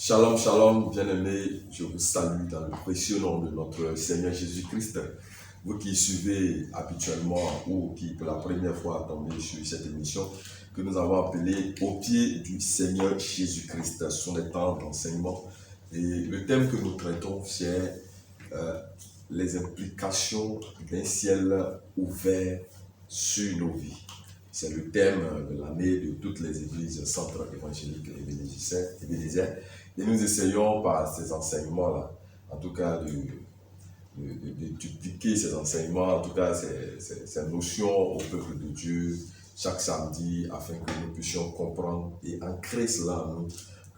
Shalom, shalom, bien-aimés, je vous salue dans le précieux nom de notre Seigneur Jésus-Christ. Vous qui suivez habituellement ou qui pour la première fois tombez sur cette émission que nous avons appelée Au pied du Seigneur Jésus-Christ, ce sont des temps d'enseignement. Et le thème que nous traitons, c'est les implications d'un ciel ouvert sur nos vies. C'est le thème de l'année de toutes les églises centres évangéliques et bénédictines. Et nous essayons par ces enseignements-là, en tout cas, de dupliquer ces enseignements, en tout cas, ces notions au peuple de Dieu chaque samedi, afin que nous puissions comprendre et ancrer cela en nous,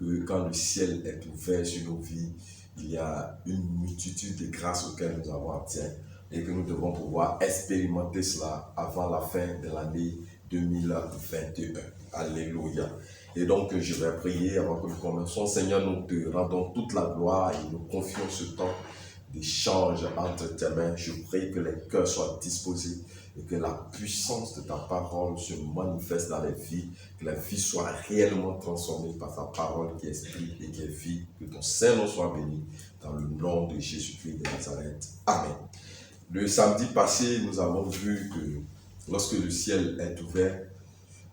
que quand le ciel est ouvert sur nos vies, il y a une multitude de grâces auxquelles nous avons accès et que nous devons pouvoir expérimenter cela avant la fin de l'année 2021. Alléluia. Et donc, je vais prier avant que nous commencions. Seigneur, nous te rendons toute la gloire et nous confions ce temps d'échange entre tes mains. Je prie que les cœurs soient disposés et que la puissance de ta parole se manifeste dans les vies, que la vie soit réellement transformée par ta parole qui est esprit et qui est vie. Que ton Saint-Nom soit béni dans le nom de Jésus-Christ de Nazareth. Amen. Le samedi passé, nous avons vu que lorsque le ciel est ouvert,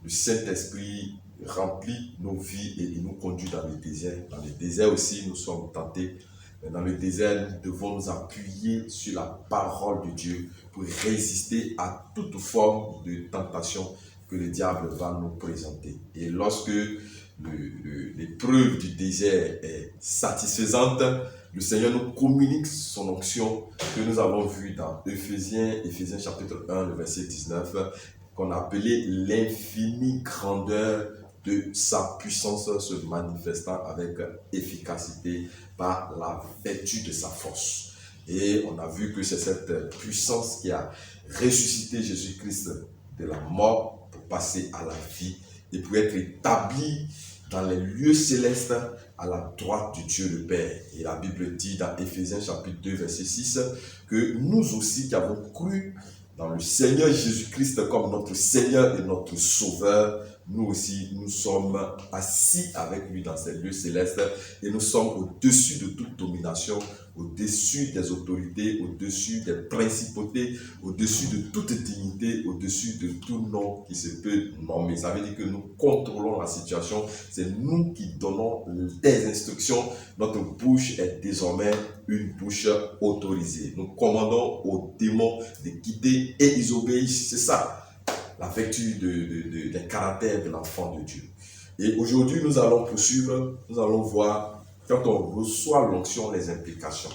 le Saint-Esprit remplit nos vies et il nous conduit dans le désert. Dans le désert aussi, nous sommes tentés. Mais dans le désert, nous devons nous appuyer sur la parole de Dieu pour résister à toute forme de tentation que le diable va nous présenter. Et lorsque l'épreuve du désert est satisfaisante, le Seigneur nous communique son onction que nous avons vu dans Éphésiens chapitre 1, le verset 19, qu'on a appelé l'infinie grandeur de sa puissance se manifestant avec efficacité par la vertu de sa force. Et on a vu que c'est cette puissance qui a ressuscité Jésus-Christ de la mort pour passer à la vie et pour être établi dans les lieux célestes à la droite du Dieu le Père. Et la Bible dit dans Éphésiens chapitre 2 verset 6 que nous aussi qui avons cru dans le Seigneur Jésus-Christ comme notre Seigneur et notre Sauveur, nous aussi, nous sommes assis avec lui dans ces lieux célestes et nous sommes au-dessus de toute domination, au-dessus des autorités, au-dessus des principautés, au-dessus de toute dignité, au-dessus de tout nom qui se peut nommer. Ça veut dire que nous contrôlons la situation, c'est nous qui donnons des instructions. Notre bouche est désormais une bouche autorisée. Nous commandons aux démons de quitter et ils obéissent. C'est ça, la vertu des caractères de l'enfant de Dieu. Et aujourd'hui, nous allons poursuivre, nous allons voir, quand on reçoit l'onction, les implications.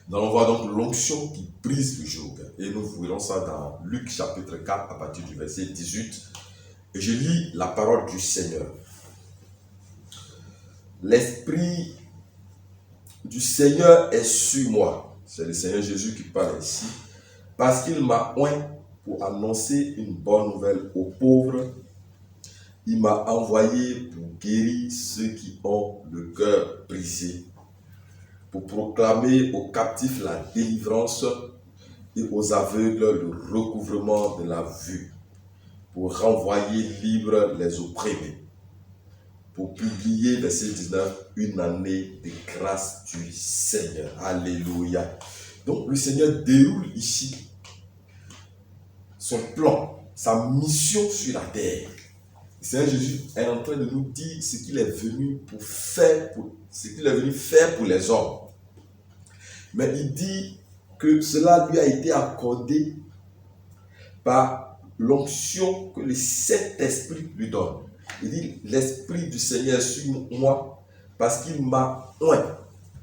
Nous allons voir donc l'onction qui brise le joug. Et nous verrons ça dans Luc chapitre 4 à partir du verset 18. Et je lis la parole du Seigneur. L'Esprit du Seigneur est sur moi. C'est le Seigneur Jésus qui parle ici. Parce qu'il m'a oint pour annoncer une bonne nouvelle aux pauvres. Il m'a envoyé pour guérir ceux qui ont le cœur brisé, pour proclamer aux captifs la délivrance et aux aveugles le recouvrement de la vue, pour renvoyer libres les opprimés, pour publier, verset 19, une année de grâce du Seigneur. Alléluia. Donc le Seigneur déroule ici son plan, sa mission sur la terre. Le Seigneur Jésus est en train de nous dire ce qu'il est venu pour faire, ce qu'il est venu faire pour les hommes. Mais il dit que cela lui a été accordé par l'onction que le Saint-Esprit lui donne. Il dit, l'Esprit du Seigneur est sur moi parce qu'il m'a oint.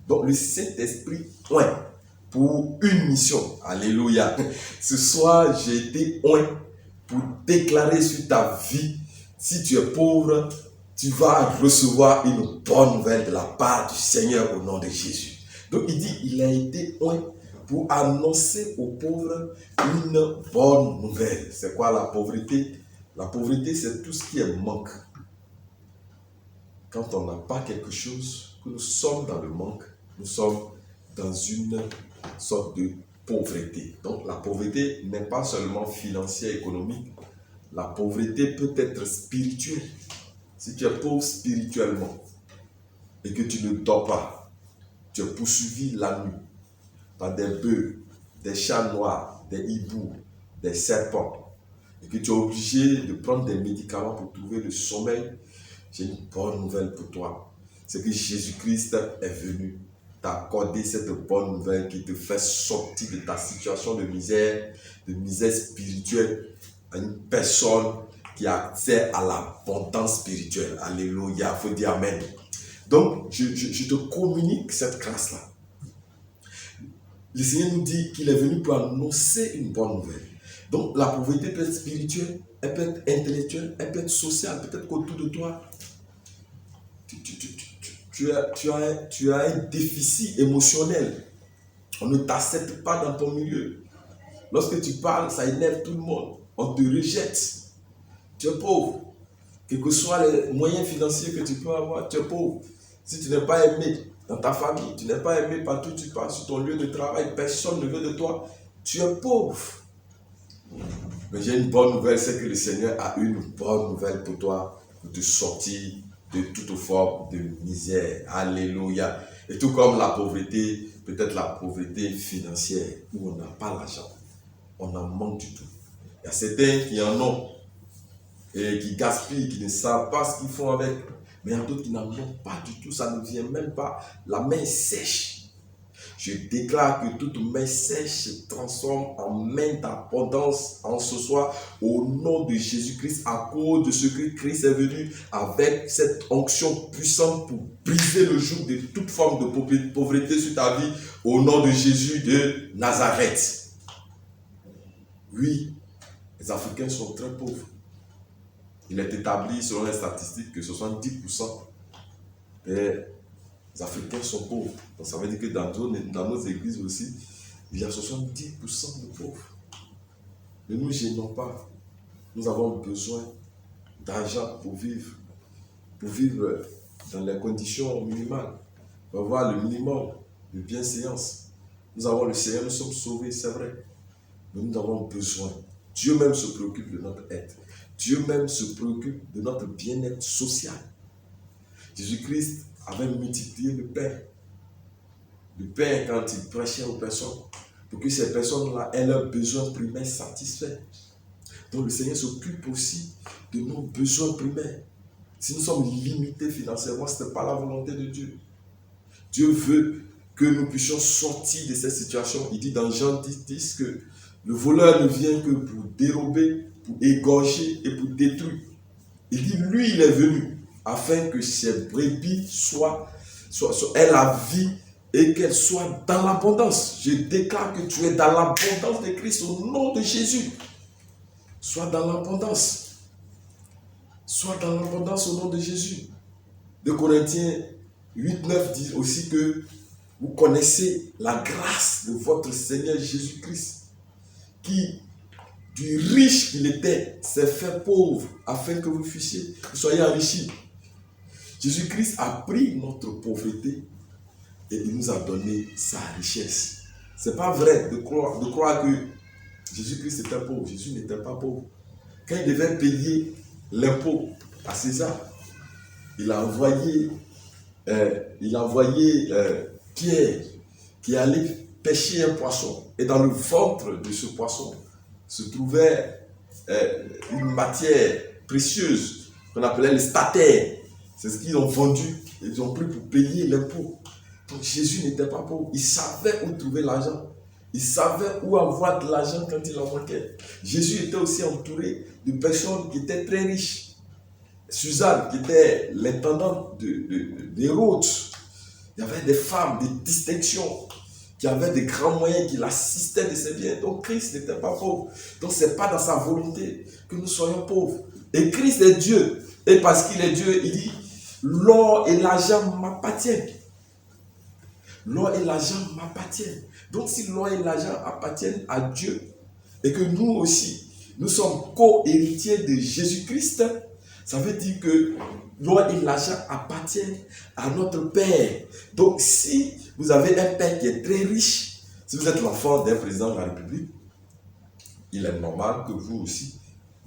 Donc le Saint-Esprit oint pour une mission. Alléluia. Ce soir, j'ai été oint pour déclarer sur ta vie, si tu es pauvre, tu vas recevoir une bonne nouvelle de la part du Seigneur au nom de Jésus. Donc il dit, il a été oint pour annoncer aux pauvres une bonne nouvelle. C'est quoi la pauvreté? La pauvreté, c'est tout ce qui est manque. Quand on n'a pas quelque chose, que nous sommes dans le manque, nous sommes dans une sorte de pauvreté. Donc la pauvreté n'est pas seulement financière, économique. La pauvreté peut être spirituelle. Si tu es pauvre spirituellement, et que tu ne dors pas, tu es poursuivi la nuit par des bœufs, des chats noirs, des hiboux, des serpents, et que tu es obligé de prendre des médicaments pour trouver le sommeil, j'ai une bonne nouvelle pour toi. C'est que Jésus-Christ est venu t'accorder cette bonne nouvelle qui te fait sortir de ta situation de misère spirituelle, à une personne qui a accès à l'abondance spirituelle. Alléluia, il faut dire Amen. Donc, je te communique cette grâce-là. Le Seigneur nous dit qu'il est venu pour annoncer une bonne nouvelle. Donc, la pauvreté peut être spirituelle, elle peut être intellectuelle, elle peut être sociale, peut-être qu'autour de toi, tu as un déficit émotionnel. On ne t'accepte pas dans ton milieu. Lorsque tu parles, ça énerve tout le monde. On te rejette. Tu es pauvre. Quels que soient les moyens financiers que tu peux avoir, tu es pauvre. Si tu n'es pas aimé dans ta famille, tu n'es pas aimé partout où tu pars, sur ton lieu de travail, personne ne veut de toi, tu es pauvre. Mais j'ai une bonne nouvelle, c'est que le Seigneur a une bonne nouvelle pour toi, pour te sortir de toute forme de misère. Alléluia. Et tout comme la pauvreté, peut-être la pauvreté financière, où on n'a pas l'argent, on en manque du tout. Il y a certains qui en ont, et qui gaspillent, qui ne savent pas ce qu'ils font avec. Mais il y a d'autres qui n'en ont pas du tout, ça ne vient même pas. La main est sèche. Je déclare que toute main sèche se transforme en main d'abondance en ce soir, au nom de Jésus-Christ, à cause de ce que Christ est venu avec cette onction puissante pour briser le joug de toute forme de pauvreté sur ta vie, au nom de Jésus de Nazareth. Oui, les Africains sont très pauvres. Il est établi selon les statistiques que 70% des Africains sont pauvres. Donc ça veut dire que dans nos églises aussi, il y a 70% de pauvres. Ne nous gênons pas. Nous avons besoin d'argent pour vivre dans les conditions minimales, pour avoir le minimum de bienséance. Nous avons le Seigneur, nous sommes sauvés, c'est vrai. Mais nous avons besoin. Dieu même se préoccupe de notre aide. Dieu même se préoccupe de notre bien-être social. Jésus-Christ avait multiplié le pain. Le pain quand il prêchait aux personnes, pour que ces personnes-là aient leurs besoins primaires satisfaits. Donc le Seigneur s'occupe aussi de nos besoins primaires. Si nous sommes limités financièrement, ce n'est pas la volonté de Dieu. Dieu veut que nous puissions sortir de cette situation. Il dit dans Jean 10 que le voleur ne vient que pour dérober, pour égorger et pour détruire. Il dit, lui, il est venu afin que ses brebis aient la vie et qu'elles soient dans l'abondance. Je déclare que tu es dans l'abondance de Christ au nom de Jésus. Sois dans l'abondance. Sois dans l'abondance au nom de Jésus. 2 Corinthiens 8-9 dit aussi que vous connaissez la grâce de votre Seigneur Jésus-Christ, qui, du riche qu'il était, s'est fait pauvre afin que vous soyez enrichis. Jésus-Christ a pris notre pauvreté et il nous a donné sa richesse. Ce n'est pas vrai de croire que Jésus-Christ était pauvre. Jésus n'était pas pauvre. Quand il devait payer l'impôt à César, il a envoyé Pierre qui allait pêcher un poisson. Et dans le ventre de ce poisson se trouvait une matière précieuse qu'on appelait le statère. C'est ce qu'ils ont vendu. Ils ont pris pour payer l'impôt. Donc Jésus n'était pas pauvre. Il savait où trouver l'argent. Il savait où avoir de l'argent quand il en manquait. Jésus était aussi entouré de personnes qui étaient très riches. Suzanne, qui était l'intendante d'Hérode, il y avait des femmes de distinction qui avaient des grands moyens, qui l'assistaient de ses biens. Donc Christ n'était pas pauvre. Donc ce n'est pas dans sa volonté que nous soyons pauvres. Et Christ est Dieu. Et parce qu'il est Dieu, il dit, l'or et l'argent m'appartiennent. L'or et l'argent m'appartiennent. Donc si l'or et l'argent appartiennent à Dieu, et que nous aussi, nous sommes co-héritiers de Jésus-Christ, ça veut dire que l'or et l'argent appartiennent à notre Père. Donc si vous avez un Père qui est très riche, si vous êtes l'enfant d'un président de la République, il est normal que vous aussi,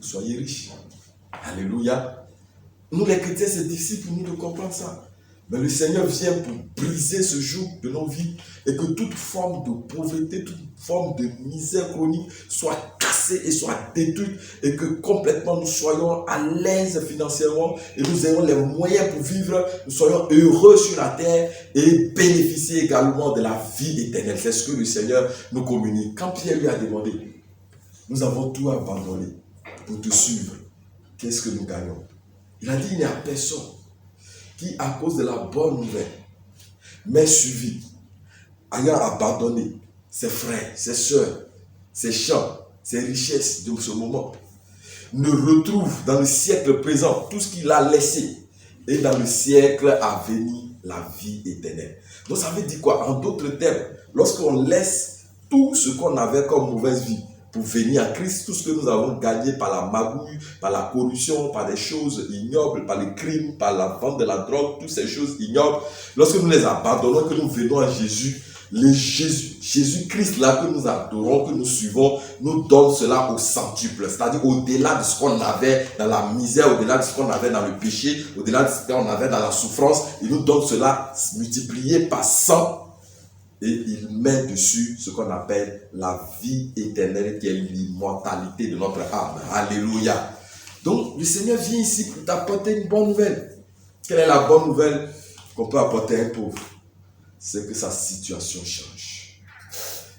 vous soyez riche. Alléluia. Nous les chrétiens, c'est difficile pour nous de comprendre ça. Mais le Seigneur vient pour briser ce joug de nos vies et que toute forme de pauvreté, toute forme de misère chronique soit cassée et soit détruite et que complètement nous soyons à l'aise financièrement et nous ayons les moyens pour vivre, nous soyons heureux sur la terre et bénéficier également de la vie éternelle. C'est ce que le Seigneur nous communique. Quand Pierre lui a demandé, nous avons tout abandonné pour te suivre, qu'est-ce que nous gagnons? Il a dit, il n'y a personne qui, à cause de la bonne nouvelle, m'est suivi, ayant abandonné ses frères, ses soeurs, ses champs, ses richesses de ce moment, ne retrouve dans le siècle présent tout ce qu'il a laissé et dans le siècle à venir la vie éternelle. Donc ça veut dire quoi? En d'autres termes, lorsqu'on laisse tout ce qu'on avait comme mauvaise vie pour venir à Christ, tout ce que nous avons gagné par la magouille, par la corruption, par des choses ignobles, par les crimes, par la vente de la drogue, toutes ces choses ignobles, lorsque nous les abandonnons, que nous venons à Jésus, Jésus-Christ là que nous adorons, que nous suivons, nous donne cela au centuple, c'est-à-dire au-delà de ce qu'on avait dans la misère, au-delà de ce qu'on avait dans le péché, au-delà de ce qu'on avait dans la souffrance, il nous donne cela multiplié par 100. Et il met dessus ce qu'on appelle la vie éternelle, qui est l'immortalité de notre âme. Alléluia. Donc, le Seigneur vient ici pour t'apporter une bonne nouvelle. Quelle est la bonne nouvelle qu'on peut apporter à un pauvre? C'est que sa situation change.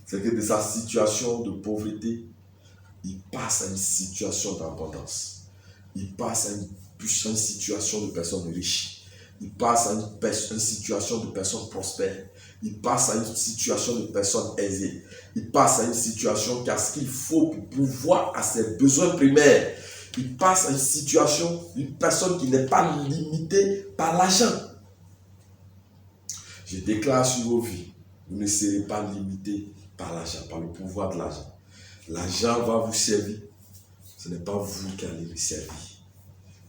C'est que de sa situation de pauvreté, il passe à une situation d'abondance. Il passe à une situation de personne riche. Il passe à une situation de personne prospère. Il passe à une situation de personne aisée. Il passe à une situation qui a ce qu'il faut pour pouvoir à ses besoins primaires. Il passe à une situation d'une personne qui n'est pas limitée par l'argent. Je déclare sur vos vies, vous ne serez pas limité par l'argent, par le pouvoir de l'argent. L'argent va vous servir. Ce n'est pas vous qui allez le servir.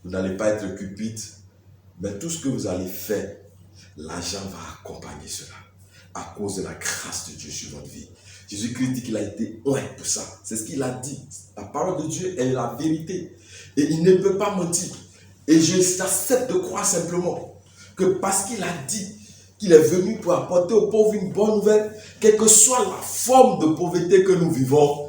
Vous n'allez pas être cupide, mais tout ce que vous allez faire, l'argent va accompagner cela. À cause de la grâce de Dieu sur votre vie. Jésus-Christ dit qu'il a été oint pour ça. C'est ce qu'il a dit. La parole de Dieu est la vérité. Et il ne peut pas mentir. Et j'accepte de croire simplement que parce qu'il a dit qu'il est venu pour apporter aux pauvres une bonne nouvelle, quelle que soit la forme de pauvreté que nous vivons,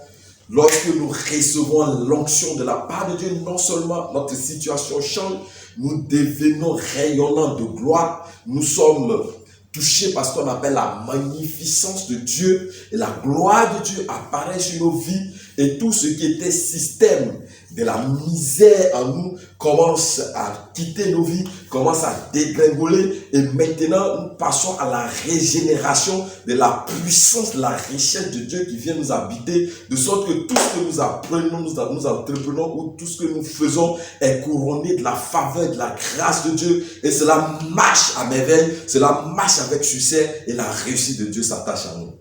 lorsque nous recevons l'onction de la part de Dieu, non seulement notre situation change, nous devenons rayonnants de gloire, nous sommes touchés par ce qu'on appelle la magnificence de Dieu et la gloire de Dieu apparaît sur nos vies et tout ce qui était système de la misère en nous commence à quitter nos vies, commence à dégringoler et maintenant nous passons à la régénération de la puissance, de la richesse de Dieu qui vient nous habiter, de sorte que tout ce que nous apprenons, nous entreprenons ou tout ce que nous faisons est couronné de la faveur, de la grâce de Dieu et cela marche à merveille, cela marche avec succès et la réussite de Dieu s'attache à nous.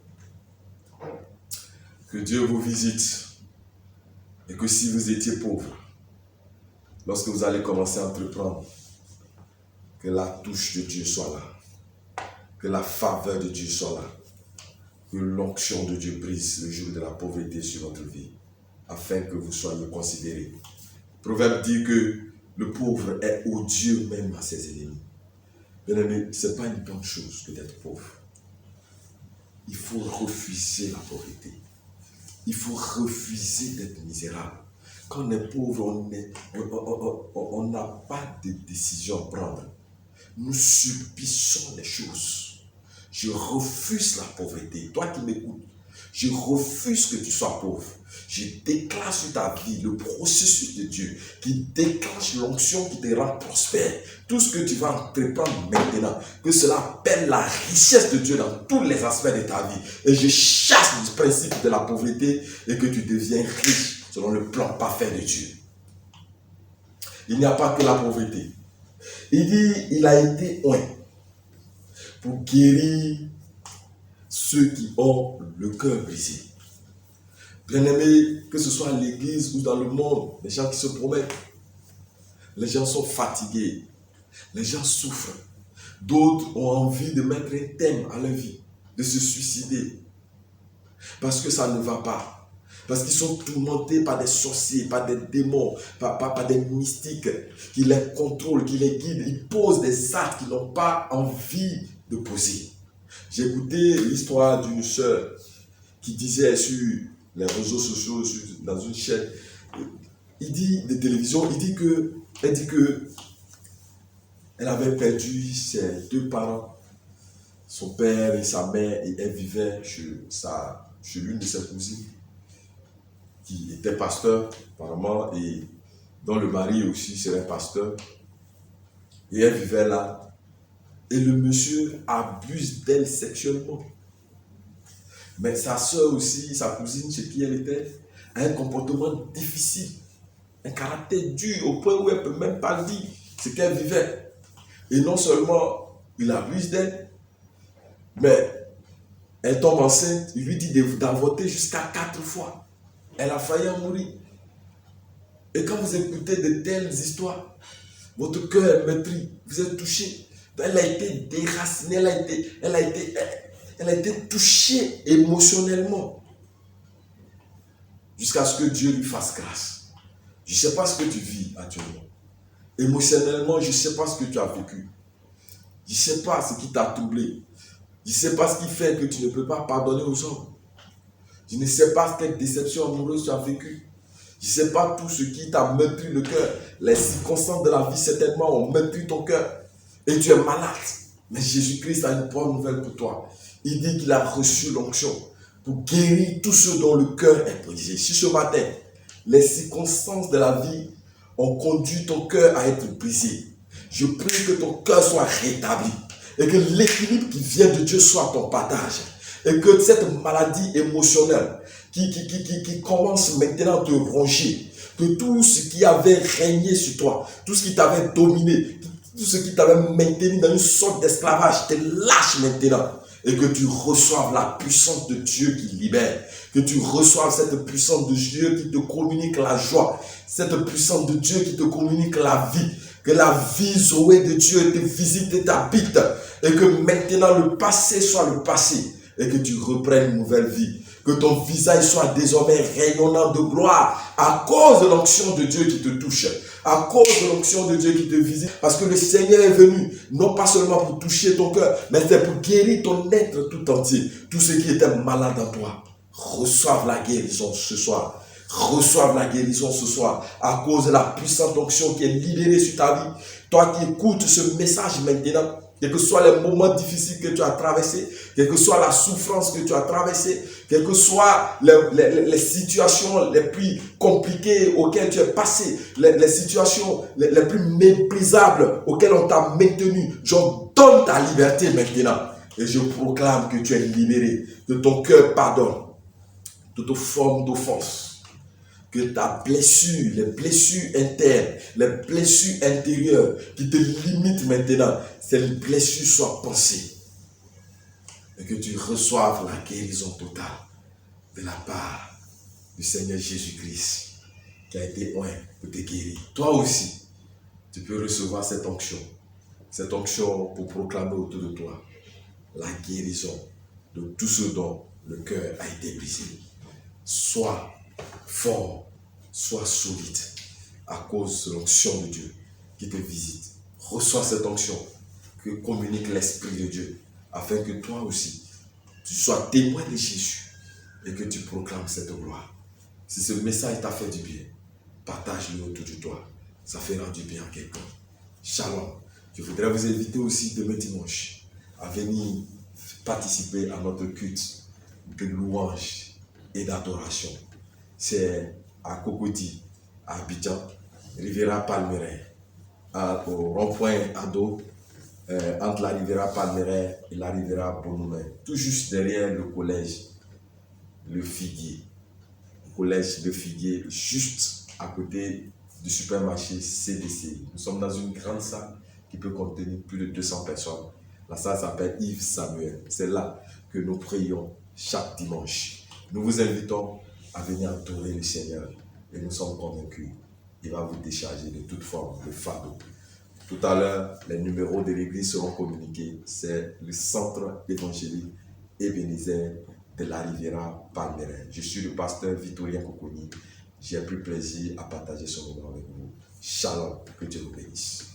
Que Dieu vous visite. Et que si vous étiez pauvre, lorsque vous allez commencer à entreprendre, que la touche de Dieu soit là, que la faveur de Dieu soit là, que l'onction de Dieu brise le jour de la pauvreté sur votre vie, afin que vous soyez considérés. Le proverbe dit que le pauvre est odieux même à ses ennemis. Bien-aimé, ce n'est pas une bonne chose que d'être pauvre. Il faut refuser la pauvreté. Il faut refuser d'être misérable. Quand on est pauvre, on n'a pas de décision à prendre. Nous subissons les choses. Je refuse la pauvreté. Toi qui m'écoutes, je refuse que tu sois pauvre. Je déclare sur ta vie le processus de Dieu qui déclenche l'onction qui te rend prospère. Tout ce que tu vas entreprendre maintenant, que cela appelle la richesse de Dieu dans tous les aspects de ta vie. Et je chasse le principe de la pauvreté et que tu deviens riche selon le plan parfait de Dieu. Il n'y a pas que la pauvreté. Il dit, il a été oint pour guérir ceux qui ont le cœur brisé. Bien-aimés, que ce soit à l'église ou dans le monde, les gens qui se promettent, les gens sont fatigués, les gens souffrent. D'autres ont envie de mettre un thème à leur vie, de se suicider, parce que ça ne va pas. Parce qu'ils sont tourmentés par des sorciers, par des démons, par des mystiques qui les contrôlent, qui les guident. Ils posent des actes qu'ils n'ont pas envie de poser. J'ai écouté l'histoire d'une sœur qui disait sur les réseaux sociaux, dans une chaîne, il dit de télévision, elle dit que elle avait perdu ses deux parents, son père et sa mère, et elle vivait chez l'une de ses cousines, qui était pasteur, apparemment, et dont le mari aussi serait pasteur. Et elle vivait là. Et le monsieur abuse d'elle sexuellement. Mais sa soeur aussi, sa cousine, chez qui elle était, a un comportement difficile, un caractère dur, au point où elle ne peut même pas dire ce qu'elle vivait. Et non seulement il abuse d'elle, mais elle tombe enceinte, il lui dit d'avorter jusqu'à 4 fois. Elle a failli en mourir. Et quand vous écoutez de telles histoires, votre cœur est meurtri, vous êtes touché. Elle a été déracinée, elle a été touchée émotionnellement jusqu'à ce que Dieu lui fasse grâce. Je ne sais pas ce que tu vis actuellement. Émotionnellement, je ne sais pas ce que tu as vécu. Je ne sais pas ce qui t'a troublé. Je ne sais pas ce qui fait que tu ne peux pas pardonner aux hommes. Je ne sais pas quelle déception amoureuse tu as vécue. Je ne sais pas tout ce qui t'a meurtri le cœur. Les circonstances de la vie certainement ont meurtri ton cœur. Et tu es malade. Mais Jésus-Christ a une bonne nouvelle pour toi. Il dit qu'il a reçu l'onction pour guérir tous ceux dont le cœur est brisé. Si ce matin, les circonstances de la vie ont conduit ton cœur à être brisé, je prie que ton cœur soit rétabli et que l'équilibre qui vient de Dieu soit ton partage. Et que cette maladie émotionnelle qui commence maintenant à te ronger, que tout ce qui avait régné sur toi, tout ce qui t'avait dominé, tout ce qui t'avait maintenu dans une sorte d'esclavage te lâche maintenant. Et que tu reçoives la puissance de Dieu qui libère. Que tu reçoives cette puissance de Dieu qui te communique la joie. Cette puissance de Dieu qui te communique la vie. Que la vie Zoé de Dieu te visite et t'habite. Et que maintenant le passé soit le passé. Et que tu reprennes une nouvelle vie. Que ton visage soit désormais rayonnant de gloire à cause de l'onction de Dieu qui te touche. À cause de l'onction de Dieu qui te visite. Parce que le Seigneur est venu, non pas seulement pour toucher ton cœur, mais c'est pour guérir ton être tout entier. Tous ceux qui étaient malades en toi, reçoivent la guérison ce soir. Reçoivent la guérison ce soir. À cause de la puissante onction qui est libérée sur ta vie. Toi qui écoutes ce message maintenant, quels que soient les moments difficiles que tu as traversés, quelle que soit la souffrance que tu as traversée, quelles que soient les situations les plus compliquées auxquelles tu es passé, les situations les plus méprisables auxquelles on t'a maintenu, j'ordonne ta liberté maintenant. Et je proclame que tu es libéré, que ton cœur pardonne toute forme d'offense. Que ta blessure, les blessures internes, les blessures intérieures qui te limitent maintenant, ces blessures soient pensées. Et que tu reçoives la guérison totale de la part du Seigneur Jésus-Christ qui a été oint pour te guérir. Toi aussi, tu peux recevoir cette onction pour proclamer autour de toi la guérison de tout ce dont le cœur a été brisé. Sois fort, sois solide à cause de l'onction de Dieu qui te visite. Reçois cette onction que communique l'Esprit de Dieu afin que toi aussi tu sois témoin de Jésus et que tu proclames cette gloire. Si ce message t'a fait du bien, partage-le autour de toi. Ça fera du bien à quelqu'un. Shalom. Je voudrais vous inviter aussi demain dimanche à venir participer à notre culte de louange et d'adoration. C'est à Cocody, à Abidjan, Riviera Palmeraie, au rond-point Ado, entre la Riviera Palmeraie et la Riviera Bonhomie, tout juste derrière le collège Le Figuier. Le collège Le Figuier, juste à côté du supermarché CDC. Nous sommes dans une grande salle qui peut contenir plus de 200 personnes. La salle s'appelle Yves Samuel. C'est là que nous prions chaque dimanche. Nous vous invitons à venir adorer le Seigneur et nous sommes convaincus qu'il va vous décharger de toute forme de fardeau. Tout à l'heure, les numéros de l'église seront communiqués. C'est le centre évangélique Ebenezer de la Riviera Palmeraie. Je suis le pasteur Victorien Kokoni. J'ai pris plaisir à partager ce moment avec vous. Shalom, que Dieu vous bénisse.